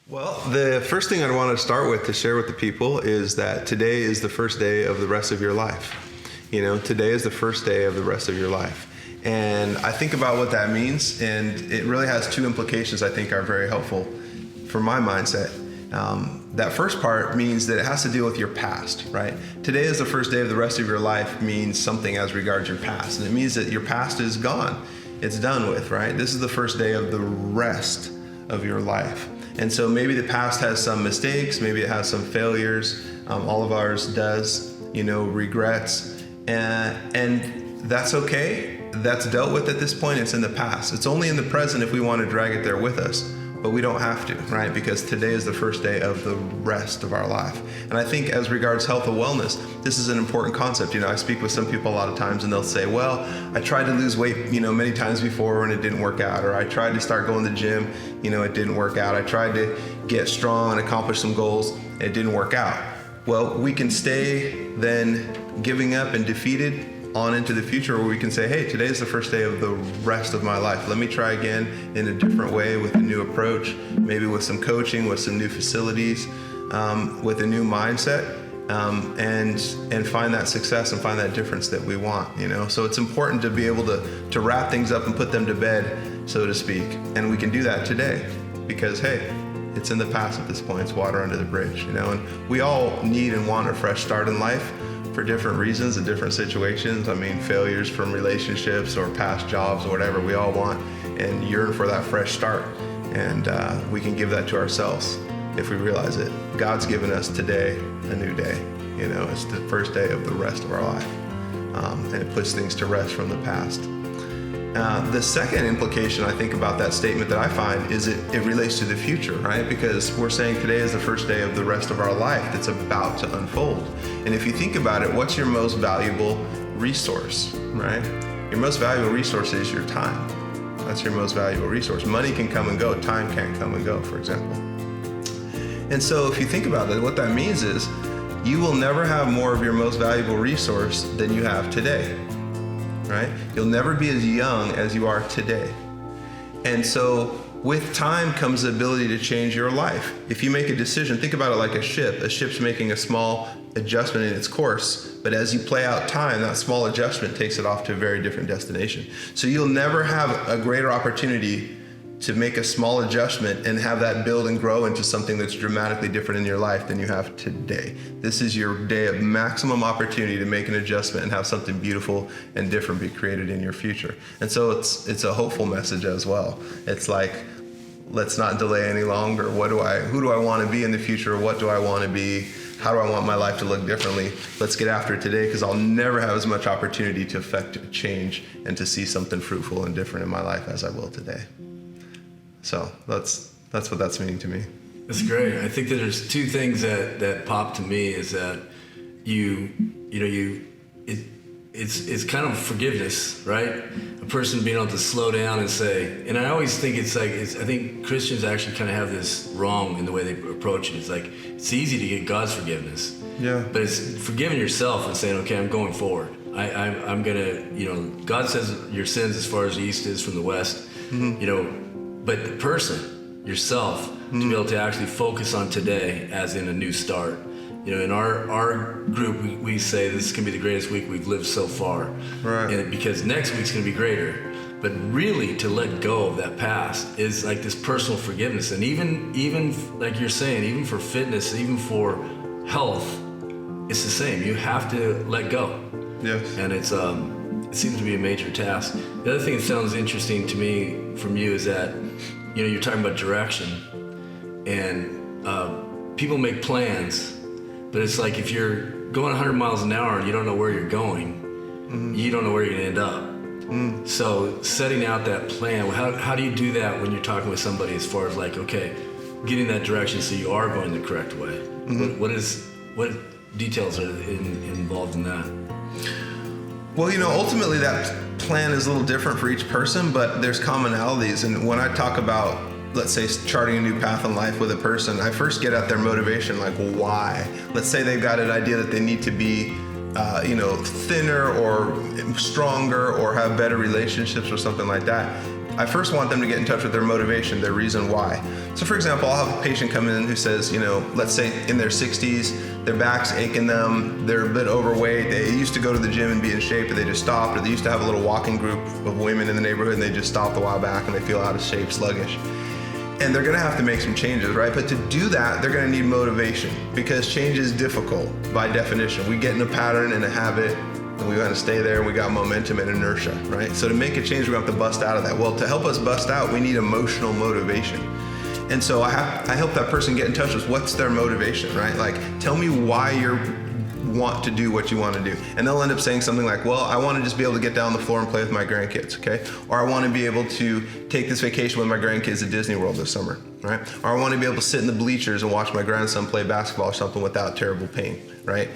Well, the first thing I want to start with to share with the people is that today is the first day of the rest of your life. You know, today is the first day of the rest of your life. And I think about what that means, and it really has two implications I think are very helpful for my mindset. That first part means that it has to deal with your past, right? Today is the first day of the rest of your life means something as regards your past. And it means that your past is gone. It's done with, right? This is the first day of the rest of your life. And so maybe the past has some mistakes, maybe it has some failures. All of ours does, regrets. And that's okay. That's dealt with at this point. It's in the past. It's only in the present if we want to drag it there with us. But we don't have to, right? Because today is the first day of the rest of our life. And I think as regards health and wellness, this is an important concept. I speak with some people a lot of times and they'll say, well, I tried to lose weight, many times before and it didn't work out. Or I tried to start going to the gym, it didn't work out. I tried to get strong and accomplish some goals, and it didn't work out. Well, we can stay then giving up and defeated on into the future, where we can say, hey, today is the first day of the rest of my life. Let me try again in a different way with a new approach, maybe with some coaching, with some new facilities, with a new mindset, and find that success and find that difference that we want, So it's important to be able to wrap things up and put them to bed, so to speak. And we can do that today because, hey, it's in the past at this point. It's water under the bridge, And we all need and want a fresh start in life, for different reasons and different situations. Failures from relationships or past jobs or whatever, we all want and yearn for that fresh start. And we can give that to ourselves if we realize it. God's given us today a new day. It's the first day of the rest of our life. And it puts things to rest from the past. The second implication I think about that statement that I find is it relates to the future, right? Because we're saying today is the first day of the rest of our life that's about to unfold. And if you think about it, what's your most valuable resource, right? Your most valuable resource is your time. That's your most valuable resource. Money can come and go. Time can't come and go, for example. And so if you think about it, what that means is you will never have more of your most valuable resource than you have today. Right? You'll never be as young as you are today. And so with time comes the ability to change your life. If you make a decision, think about it like a ship. A ship's making a small adjustment in its course, but as you play out time, that small adjustment takes it off to a very different destination. So you'll never have a greater opportunity to make a small adjustment and have that build and grow into something that's dramatically different in your life than you have today. This is your day of maximum opportunity to make an adjustment and have something beautiful and different be created in your future. And so it's a hopeful message as well. It's like, let's not delay any longer. Who do I want to be in the future? What do I want to be? How do I want my life to look differently? Let's get after it today, because I'll never have as much opportunity to affect change and to see something fruitful and different in my life as I will today. So that's what that's meaning to me. That's great. I think that there's two things that pop to me is that it's kind of forgiveness, right? A person being able to slow down and say, and I always think I think Christians actually kind of have this wrong in the way they approach it. It's like, it's easy to get God's forgiveness. Yeah. But it's forgiving yourself and saying, okay, I'm going forward. I'm gonna, God says your sins as far as the east is from the west, but the person, yourself, to be able to actually focus on today as in a new start. In our group, we say this can be the greatest week we've lived so far. Right. And because next week's going to be greater. But really, to let go of that past is like this personal forgiveness. And even like you're saying, even for fitness, even for health, it's the same. You have to let go. Yes. And it seems to be a major task. The other thing that sounds interesting to me from you is that, you're talking about direction, and people make plans, but it's like if you're going 100 miles an hour and you don't know where you're going, you don't know where you're going to end up. So setting out that plan, how do you do that when you're talking with somebody as far as like, okay, getting that direction so you are going the correct way? What details are involved in that? Well, ultimately that plan is a little different for each person, but there's commonalities. And when I talk about, let's say, charting a new path in life with a person, I first get at their motivation, like why. Let's say they've got an idea that they need to be, thinner or stronger or have better relationships or something like that. I first want them to get in touch with their motivation, their reason why. So for example, I'll have a patient come in who says, let's say in their 60s, their back's aching them, they're a bit overweight, they used to go to the gym and be in shape, but they just stopped, or they used to have a little walking group of women in the neighborhood and they just stopped a while back and they feel out of shape, sluggish. And they're gonna have to make some changes, right? But to do that, they're gonna need motivation, because change is difficult by definition. We get in a pattern and a habit, and we gotta stay there, and we got momentum and inertia, right? So to make a change, we're gonna have to bust out of that. Well, to help us bust out, we need emotional motivation. And so I help that person get in touch with what's their motivation, right? Like, tell me why you want to do what you want to do. And they'll end up saying something like, well, I want to just be able to get down on the floor and play with my grandkids, okay? Or I want to be able to take this vacation with my grandkids at Disney World this summer, right? Or I want to be able to sit in the bleachers and watch my grandson play basketball or something without terrible pain, right?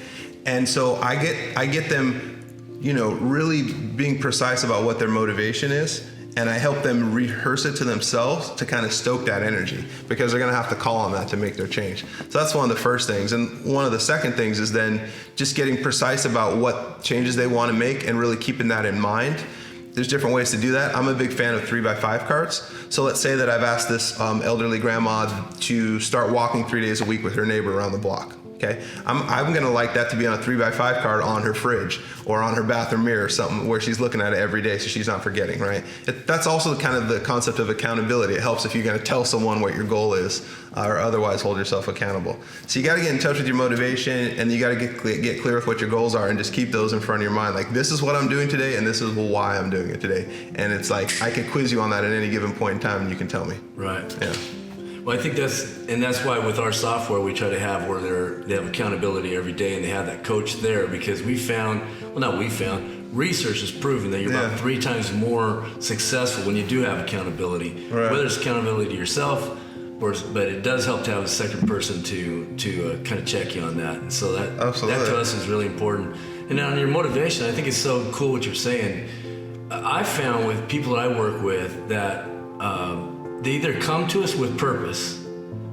And so I get them, really being precise about what their motivation is, and I help them rehearse it to themselves to kind of stoke that energy, because they're gonna have to call on that to make their change. So that's one of the first things. And one of the second things is then just getting precise about what changes they wanna make and really keeping that in mind. There's different ways to do that. I'm a big fan of 3x5 cards. So let's say that I've asked this elderly grandma to start walking 3 days a week with her neighbor around the block. Okay, I'm gonna like that to be on a 3x5 card on her fridge or on her bathroom mirror or something where she's looking at it every day so she's not forgetting, right? That's also kind of the concept of accountability. It helps if you're gonna tell someone what your goal is or otherwise hold yourself accountable. So you gotta get in touch with your motivation, and you gotta get clear with what your goals are, and just keep those in front of your mind. Like, this is what I'm doing today, and this is why I'm doing it today. And it's like, I can quiz you on that at any given point in time and you can tell me. Right. Yeah. Well, I think that's why with our software we try to have where they have accountability every day, and they have that coach there, because research has proven that you're about 3 times more successful when you do have accountability. Right. Whether it's accountability to yourself, but it does help to have a second person to kind of check you on that. And so that to us is really important. And on your motivation, I think it's so cool what you're saying. I found with people that I work with that they either come to us with purpose,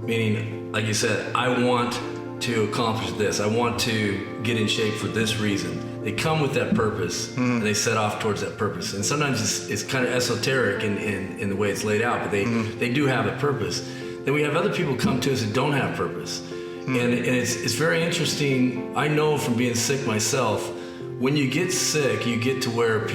meaning, like you said, I want to accomplish this. I want to get in shape for this reason. They come with that purpose, and they set off towards that purpose. And sometimes it's kind of esoteric in the way it's laid out, but they do have a purpose. Then we have other people come to us that don't have purpose. And it's very interesting. I know from being sick myself, when you get sick, you get to where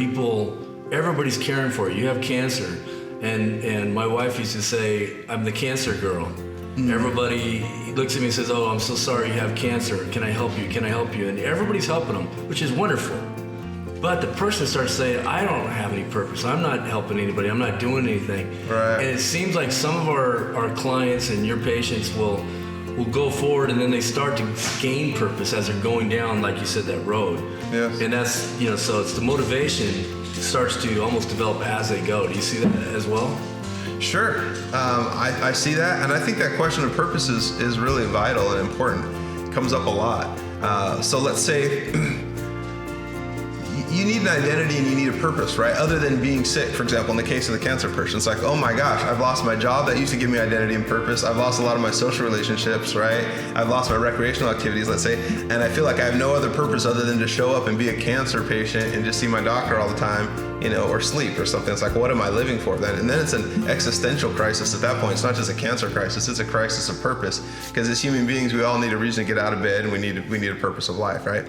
everybody's caring for you. You have cancer. And my wife used to say, I'm the cancer girl. Everybody looks at me and says, oh, I'm so sorry you have cancer. Can I help you? Can I help you? And everybody's helping them, which is wonderful. But the person starts saying, I don't have any purpose. I'm not helping anybody. I'm not doing anything. Right. And it seems like some of our clients and your patients will go forward, and then they start to gain purpose as they're going down, like you said, that road. Yes. And that's, so it's the motivation starts to almost develop as they go. Do you see that as well? Sure. I see that, and I think that question of purpose is really vital and important. It comes up a lot. So let's say you need an identity and you need a purpose, right? Other than being sick, for example, in the case of the cancer person, it's like, oh my gosh, I've lost my job that used to give me identity and purpose. I've lost a lot of my social relationships, right? I've lost my recreational activities, let's say, and I feel like I have no other purpose other than to show up and be a cancer patient and just see my doctor all the time, or sleep or something. It's like, what am I living for then? And then it's an existential crisis at that point. It's not just a cancer crisis, it's a crisis of purpose, because as human beings, we all need a reason to get out of bed, and we need a purpose of life, right?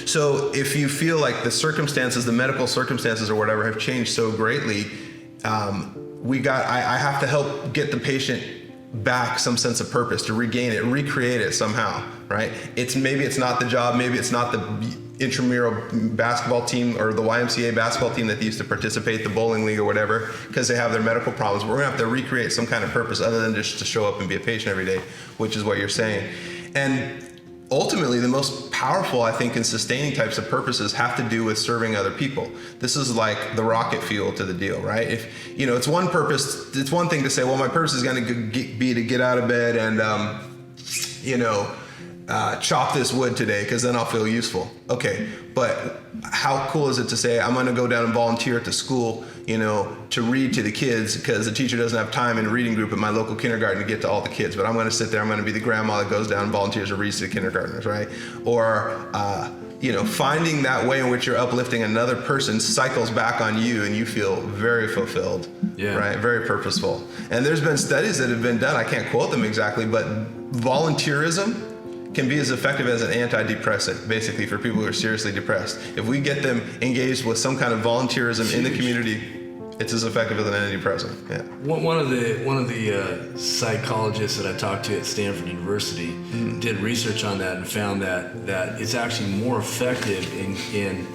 So if you feel like the medical circumstances or whatever have changed so greatly, I have to help get the patient back some sense of purpose, to regain it, recreate it somehow, right? Maybe it's not the job, maybe it's not the intramural basketball team or the YMCA basketball team that they used to participate, the bowling league or whatever, because they have their medical problems. But we're gonna have to recreate some kind of purpose other than just to show up and be a patient every day, which is what you're saying. And ultimately, the most powerful, I think, and sustaining types of purposes have to do with serving other people. This is like the rocket fuel to the deal, right? If, it's one purpose, it's one thing to say, well, my purpose is going to be to get out of bed and, chop this wood today, because then I'll feel useful. Okay, but how cool is it to say, I'm going to go down and volunteer at the school, to read to the kids, because the teacher doesn't have time in a reading group at my local kindergarten to get to all the kids, but I'm going to sit there, I'm going to be the grandma that goes down and volunteers and reads to the kindergartners, right? Or finding that way in which you're uplifting another person cycles back on you, and you feel very fulfilled, right? Very purposeful. And there's been studies that have been done, I can't quote them exactly, but volunteerism can be as effective as an antidepressant, basically, for people who are seriously depressed. If we get them engaged with some kind of volunteerism in the community, it's as effective as an antidepressant. Yeah. One of the psychologists that I talked to at Stanford University did research on that and found that it's actually more effective in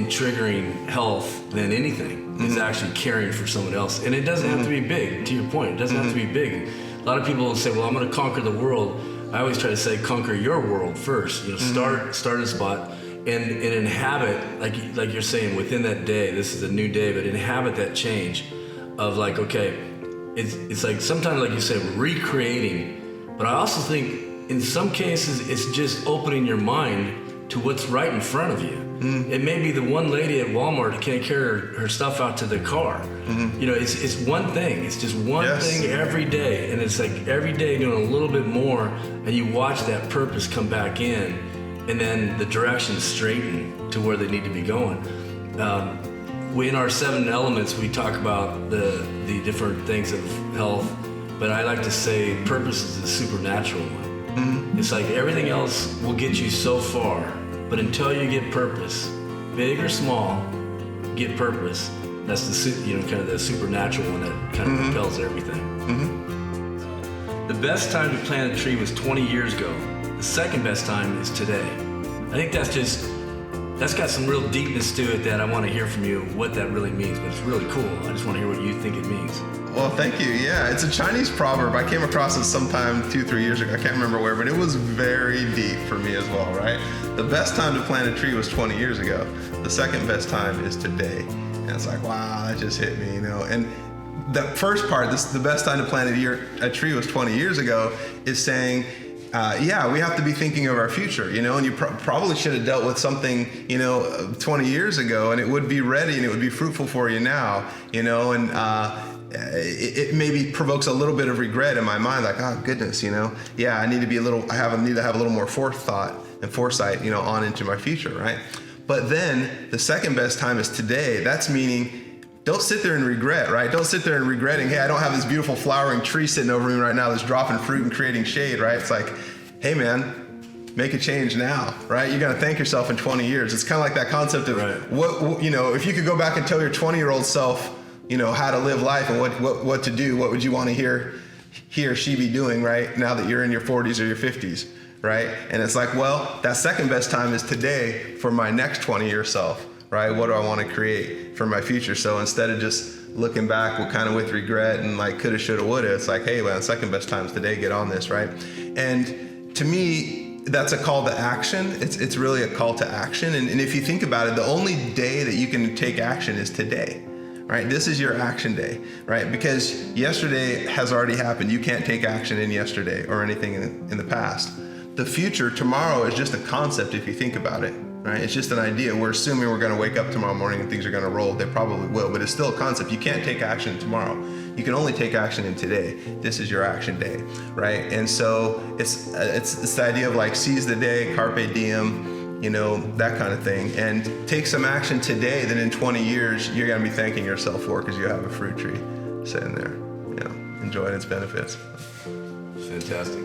triggering health than anything. It's actually caring for someone else, and it doesn't have to be big. To your point, it doesn't have to be big. A lot of people will say, "Well, I'm going to conquer the world." I always try to say, conquer your world first. Start a spot. And inhabit, like you're saying, within that day, this is a new day, but inhabit that change of like, okay, it's like sometimes, like you said, recreating, but I also think in some cases it's just opening your mind to what's right in front of you. It may be the one lady at Walmart who can't carry her stuff out to the car. It's one thing. It's just one thing every day, and it's like every day doing a little bit more, and you watch that purpose come back in. And then the directions straighten to where they need to be going. In our 7 elements, we talk about the different things of health, but I like to say purpose is the supernatural one. It's like everything else will get you so far, but until you get purpose, big or small, get purpose. That's the kind of the supernatural one that kind of propels everything. The best time to plant a tree was 20 years ago. The second best time is today. I think that's got some real deepness to it that I want to hear from you what that really means, but it's really cool. I just want to hear what you think it means. Well, thank you. Yeah, it's a Chinese proverb. I came across it sometime 2-3 years ago. I can't remember where, but it was very deep for me as well, right? The best time to plant a tree was 20 years ago. The second best time is today. And it's like, wow, that just hit me, And the first part, the best time to plant a tree was 20 years ago, is saying, we have to be thinking of our future, and you probably should have dealt with something, 20 years ago, and it would be ready and it would be fruitful for you now, and it maybe provokes a little bit of regret in my mind, like, oh goodness, I need to have a little more forethought and foresight, on into my future, right? But then the second best time is today. That's meaning, don't sit there and regret, right? Don't sit there and regretting, hey, I don't have this beautiful flowering tree sitting over me right now that's dropping fruit and creating shade, right? It's like, hey man, make a change now, right? You're gonna thank yourself in 20 years. It's kind of like that concept of what if you could go back and tell your 20-year-old self, how to live life and what to do, what would you want to hear he or she be doing, right? Now that you're in your 40s or your 50s, right? And it's like, well, that second best time is today for my next 20-year self. Right? What do I want to create for my future? So instead of just looking back with regret and like coulda, shoulda, woulda, it's like, hey, well, second best time is today, get on this, right? And to me, that's a call to action. It's really a call to action. And if you think about it, the only day that you can take action is today, right? This is your action day, right? Because yesterday has already happened. You can't take action in yesterday or anything in the past. The future, tomorrow, is just a concept if you think about it. Right? It's just an idea. We're assuming we're going to wake up tomorrow morning and things are going to roll. They probably will, but it's still a concept. You can't take action tomorrow. You can only take action in today. This is your action day, right? And so it's the idea of like seize the day, carpe diem, that kind of thing, and take some action today that in 20 years you're going to be thanking yourself for because you have a fruit tree sitting there, enjoying its benefits. Fantastic.